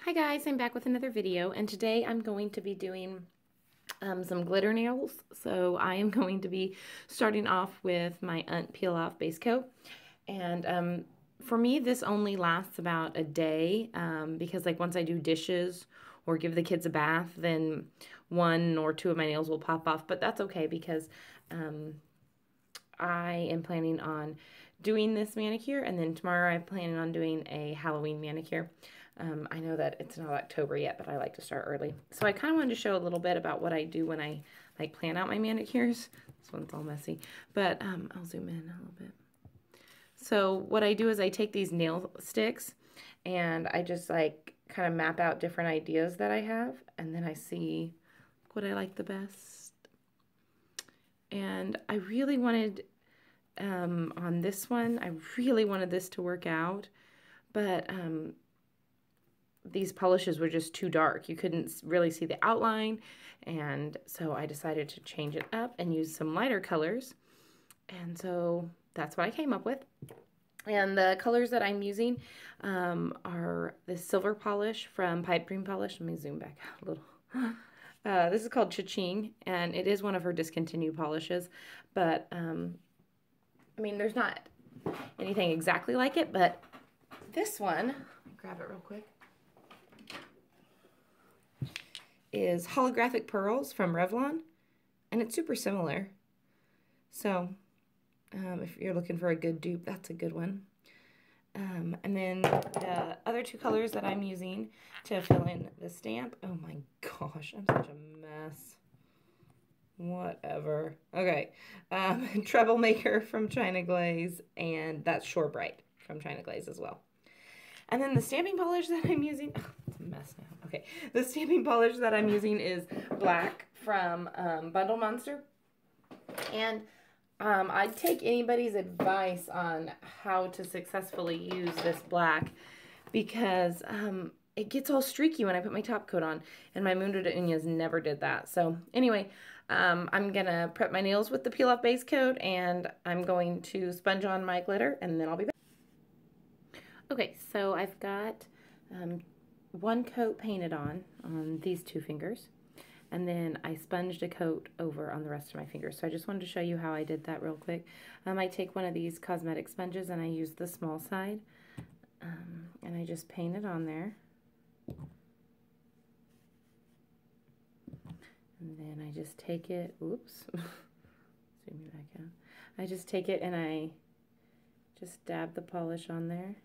Hi guys, I'm back with another video, and today I'm going to be doing some glitter nails. So I am going to be starting off with my UNT Peel Off Base Coat. And for me, this only lasts about a day because like once I do dishes or give the kids a bath, then one or two of my nails will pop off. But that's okay because I am planning on doing this manicure, and then tomorrow I'm planning on doing a Halloween manicure. I know that it's not October yet, but I like to start early. So I kind of wanted to show a little bit about what I do when I like plan out my manicures. This one's all messy, but I'll zoom in a little bit. So what I do is I take these nail sticks and I just like kind of map out different ideas that I have, and then I see what I like the best. And I really wanted on this one, I really wanted this to work out, but these polishes were just too dark. You couldn't really see the outline, and so I decided to change it up and use some lighter colors, and so that's what I came up with. And the colors that I'm using are the silver polish from Pipe Dream Polish. Let me zoom back out a little. This is called Cha-Ching, and it is one of her discontinued polishes, but I mean, there's not anything exactly like it, but this one, grab it real quick, is Holographic Pearls from Revlon, and it's super similar. So if you're looking for a good dupe, that's a good one. And then the other two colors that I'm using to fill in the stamp, oh my gosh, I'm such a mess. Whatever. Okay. Troublemaker from China Glaze, and that's Shore Bright from China Glaze as well. And then the stamping polish that I'm using, oh, it's a mess now. Okay. The stamping polish that I'm using is black from Bundle Monster. And I'd take anybody's advice on how to successfully use this black because it gets all streaky when I put my top coat on, and my Mundo de Uñas never did that. So anyway, I'm gonna prep my nails with the peel off base coat, and I'm going to sponge on my glitter, and then I'll be back. Okay, so I've got one coat painted on these two fingers, and then I sponged a coat over on the rest of my fingers. So I just wanted to show you how I did that real quick. I take one of these cosmetic sponges and I use the small side, and I just paint it on there. And then I just take it, oops, zoom me back out. I just take it and I just dab the polish on there.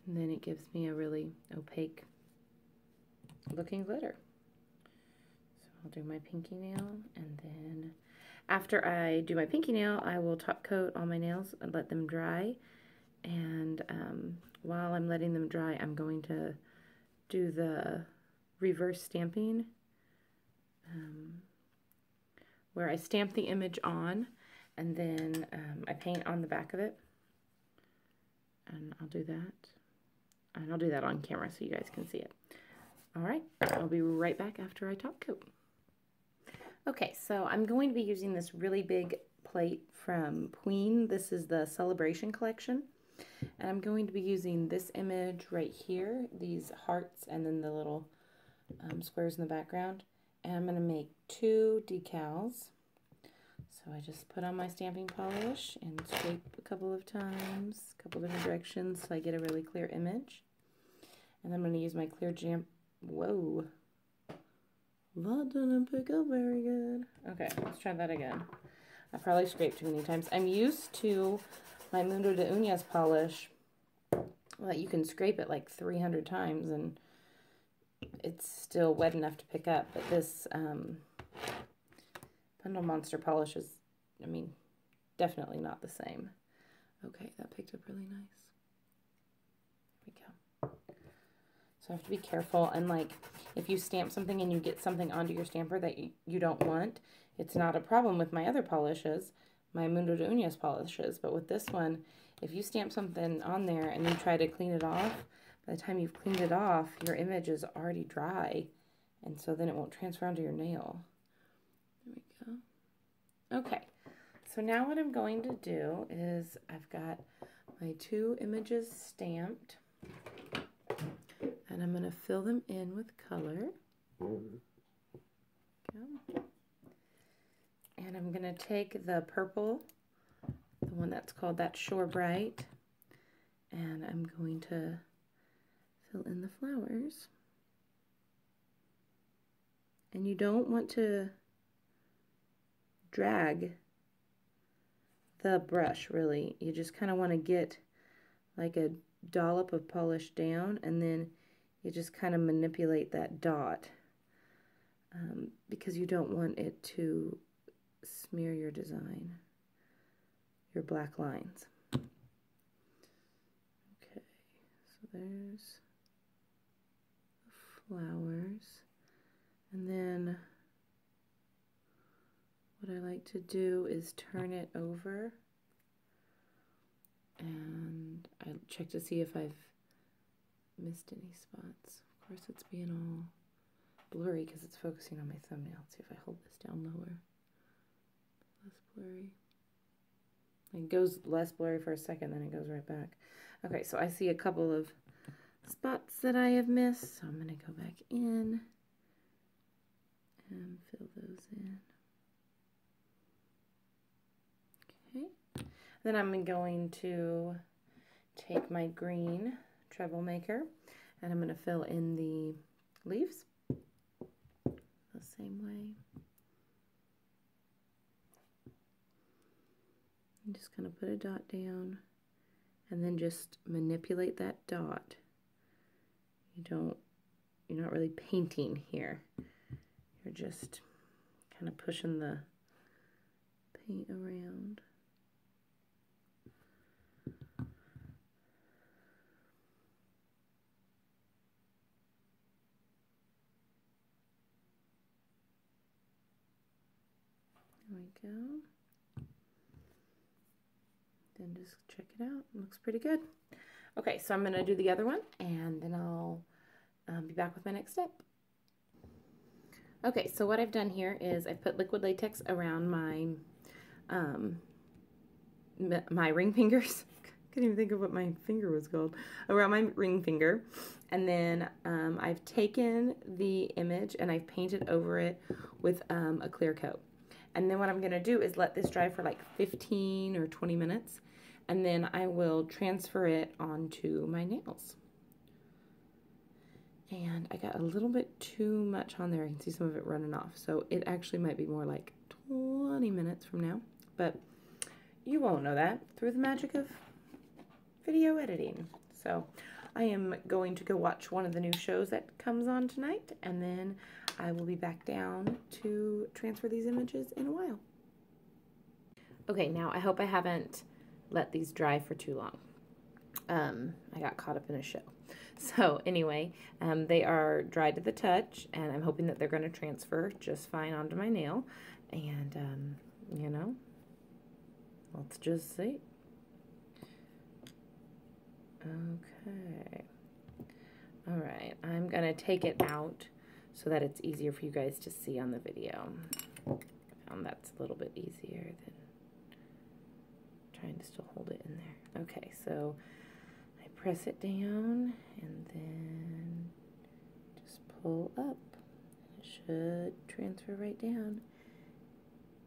And then it gives me a really opaque looking glitter. So I'll do my pinky nail, and then after I do my pinky nail, I will top coat all my nails and let them dry. And while I'm letting them dry, I'm going to do the reverse stamping, where I stamp the image on, and then I paint on the back of it. And I'll do that. And I'll do that on camera so you guys can see it. All right, I'll be right back after I top coat. Okay, so I'm going to be using this really big plate from Queen. This is the Celebration Collection. And I'm going to be using this image right here, these hearts, and then the little squares in the background. And I'm going to make two decals. So I just put on my stamping polish and scrape a couple of times, a couple different directions, so I get a really clear image. And I'm going to use my clear jam. Whoa. That didn't pick up very good. Okay, let's try that again. I probably scraped too many times. I'm used to my Mundo de Uñas polish. Well, you can scrape it like 300 times and it's still wet enough to pick up. But this Bundle Monster polish is, I mean, definitely not the same. Okay, that picked up really nice. There we go. So I have to be careful, and like if you stamp something and you get something onto your stamper that you don't want, it's not a problem with my other polishes, my Mundo de Uñas polishes, but with this one, if you stamp something on there and you try to clean it off, by the time you've cleaned it off, your image is already dry, and so then it won't transfer onto your nail. There we go. Okay, so now what I'm going to do is I've got my 2 images stamped, and I'm going to fill them in with color. And I'm going to take the purple, the one that's called that Shore Bright, and I'm going to fill in the flowers. And you don't want to drag the brush, really. You just kind of want to get like a dollop of polish down, and then you just kind of manipulate that dot because you don't want it to smear your design, your black lines. Okay, so there's the flowers. And then what I like to do is turn it over, and I check to see if I've missed any spots. Of course, it's being all blurry because it's focusing on my thumbnail. Let's see if I hold this down lower. Less blurry. It goes less blurry for a second, then it goes right back. Okay, so I see a couple of spots that I have missed, so I'm going to go back in and fill those in. Okay, then I'm going to take my green treble maker and I'm going to fill in the leaves the same way. I'm just going to put a dot down and then just manipulate that dot. You're not really painting here. You're just kind of pushing the paint around. There we go. Then just check it out. It looks pretty good. Okay, so I'm going to do the other one, and then I'll be back with my next step. Okay, so what I've done here is I've put liquid latex around my my ring fingers. Couldn't even think of what my finger was called. Around my ring finger. And then I've taken the image and I've painted over it with a clear coat. And then what I'm going to do is let this dry for like 15 or 20 minutes. And then I will transfer it onto my nails. And I got a little bit too much on there. I can see some of it running off. So it actually might be more like 20 minutes from now. But you won't know that through the magic of video editing. So I am going to go watch one of the new shows that comes on tonight. And then I will be back down to transfer these images in a while. Okay, now I hope I haven't let these dry for too long. I got caught up in a show. So anyway, they are dried to the touch, and I'm hoping that they're going to transfer just fine onto my nail. And, you know, let's just see. Okay. All right, I'm going to take it out so that it's easier for you guys to see on the video. I found that's a little bit easier than trying to still hold it in there. Okay, so I press it down and then just pull up. It should transfer right down.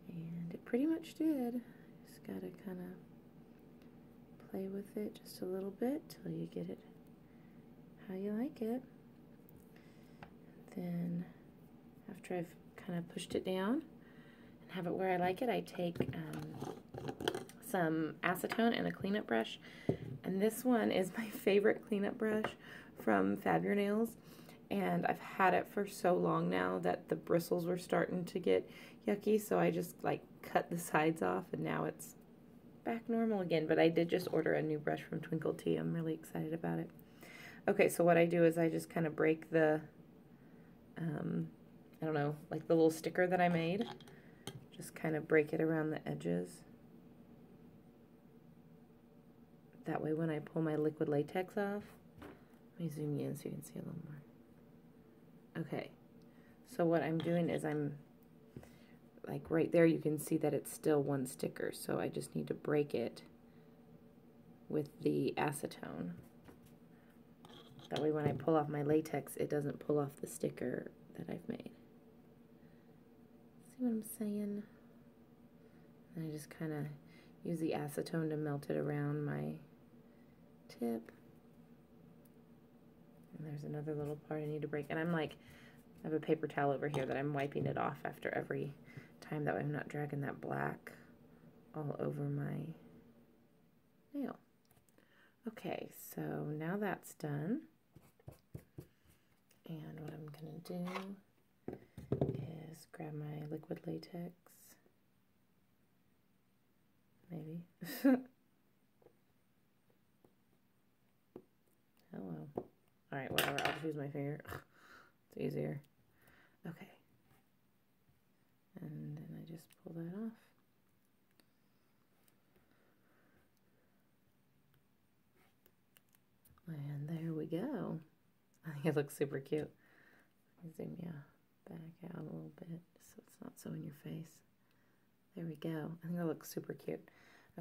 And it pretty much did. Just gotta kind of play with it just a little bit till you get it how you like it. Then after I've kind of pushed it down and have it where I like it, I take some acetone and a cleanup brush. And this one is my favorite cleanup brush from Fab Your Nails. And I've had it for so long now that the bristles were starting to get yucky, so I just like cut the sides off and now it's back normal again. But I did just order a new brush from Twinkle Tea. I'm really excited about it. Okay, so what I do is I just kind of break the, I don't know, like the little sticker that I made. Just kind of break it around the edges. That way when I pull my liquid latex off, let me zoom you in so you can see a little more. Okay, so what I'm doing is I'm like right there, you can see that it's still one sticker. So I just need to break it with the acetone. That way when I pull off my latex, it doesn't pull off the sticker that I've made. See what I'm saying? And I just kind of use the acetone to melt it around my tip. And there's another little part I need to break. And I'm like, I have a paper towel over here that I'm wiping it off after every time, that way I'm not dragging that black all over my nail. Okay, so now that's done. And what I'm going to do is grab my liquid latex. Maybe. Hello. Alright, whatever. I'll just use my finger. It's easier. Okay. And then I just pull that off. And there we go. I think it looks super cute. Zoom you back out a little bit so it's not so in your face. There we go. I think that looks super cute.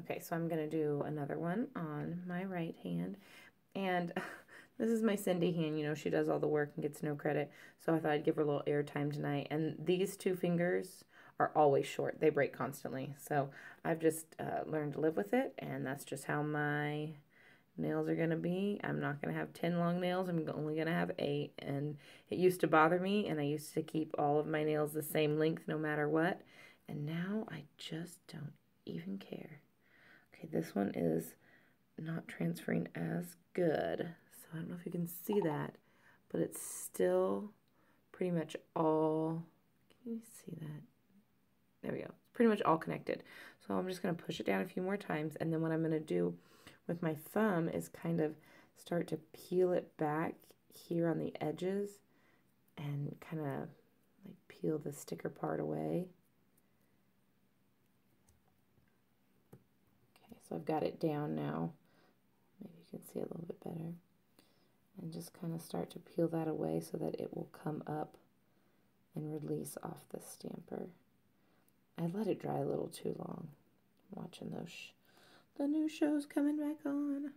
Okay, so I'm going to do another one on my right hand. And this is my Cindy hand. You know, she does all the work and gets no credit. So I thought I'd give her a little airtime tonight. And these two fingers are always short. They break constantly. So I've just learned to live with it. And that's just how my nails are going to be. I'm not going to have 10 long nails. I'm only going to have 8. And it used to bother me. And I used to keep all of my nails the same length no matter what. And now I just don't even care. Okay, this one is not transferring as good. So I don't know if you can see that, but it's still pretty much all, can you see that? There we go. It's pretty much all connected. So I'm just going to push it down a few more times, and then what I'm going to do with my thumb is kind of start to peel it back here on the edges and kind of like peel the sticker part away. Okay, so I've got it down now. Maybe you can see it a little bit better. And just kind of start to peel that away so that it will come up and release off the stamper. I let it dry a little too long. I'm watching those the new shows coming back on.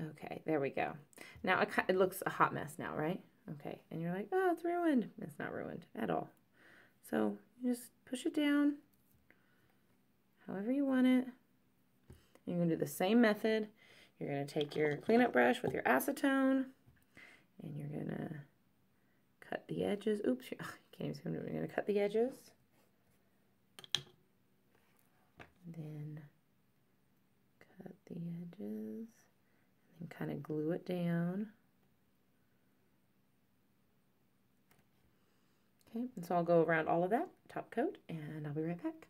Okay, there we go. Now it looks a hot mess now, right? Okay, and you're like, oh, it's ruined. It's not ruined at all. So you just push it down however you want it. You're going to do the same method. You're going to take your cleanup brush with your acetone, and you're going to cut the edges. Oops, I can't even see what I'm doing. You're going to cut the edges. Then cut the edges, and kind of glue it down. Okay, and so I'll go around all of that, top coat, and I'll be right back.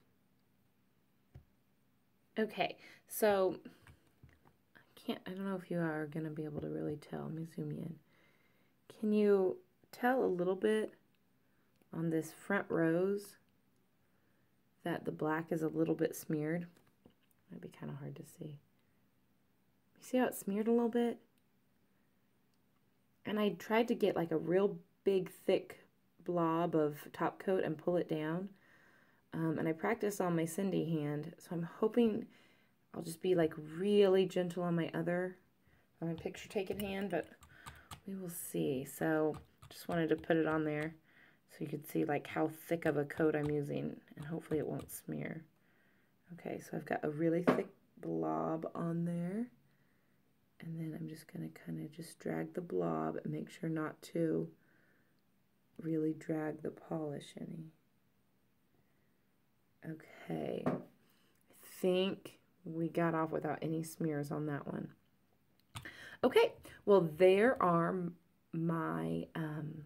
Okay, so I don't know if you are going to be able to really tell. Let me zoom you in. Can you tell a little bit on this front rose that the black is a little bit smeared? Might be kind of hard to see. You see how it's smeared a little bit? And I tried to get like a real big thick blob of top coat and pull it down. And I practiced on my Cindy hand, so I'm hoping I'll just be like really gentle on my picture taking hand, but we will see. So just wanted to put it on there so you could see like how thick of a coat I'm using, and hopefully it won't smear. Okay, so I've got a really thick blob on there, and then I'm just going to kind of just drag the blob and make sure not to really drag the polish any. Okay, I think we got off without any smears on that one. Okay, well there are my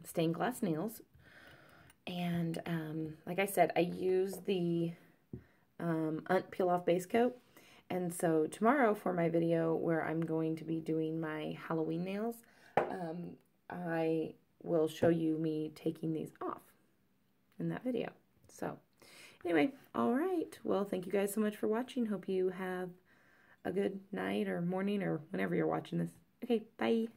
stained glass nails, and like I said, I use the Peel Off Base Coat, and so tomorrow for my video where I'm going to be doing my Halloween nails, I will show you me taking these off in that video. So anyway, all right. Well, thank you guys so much for watching. Hope you have a good night or morning or whenever you're watching this. Okay, bye.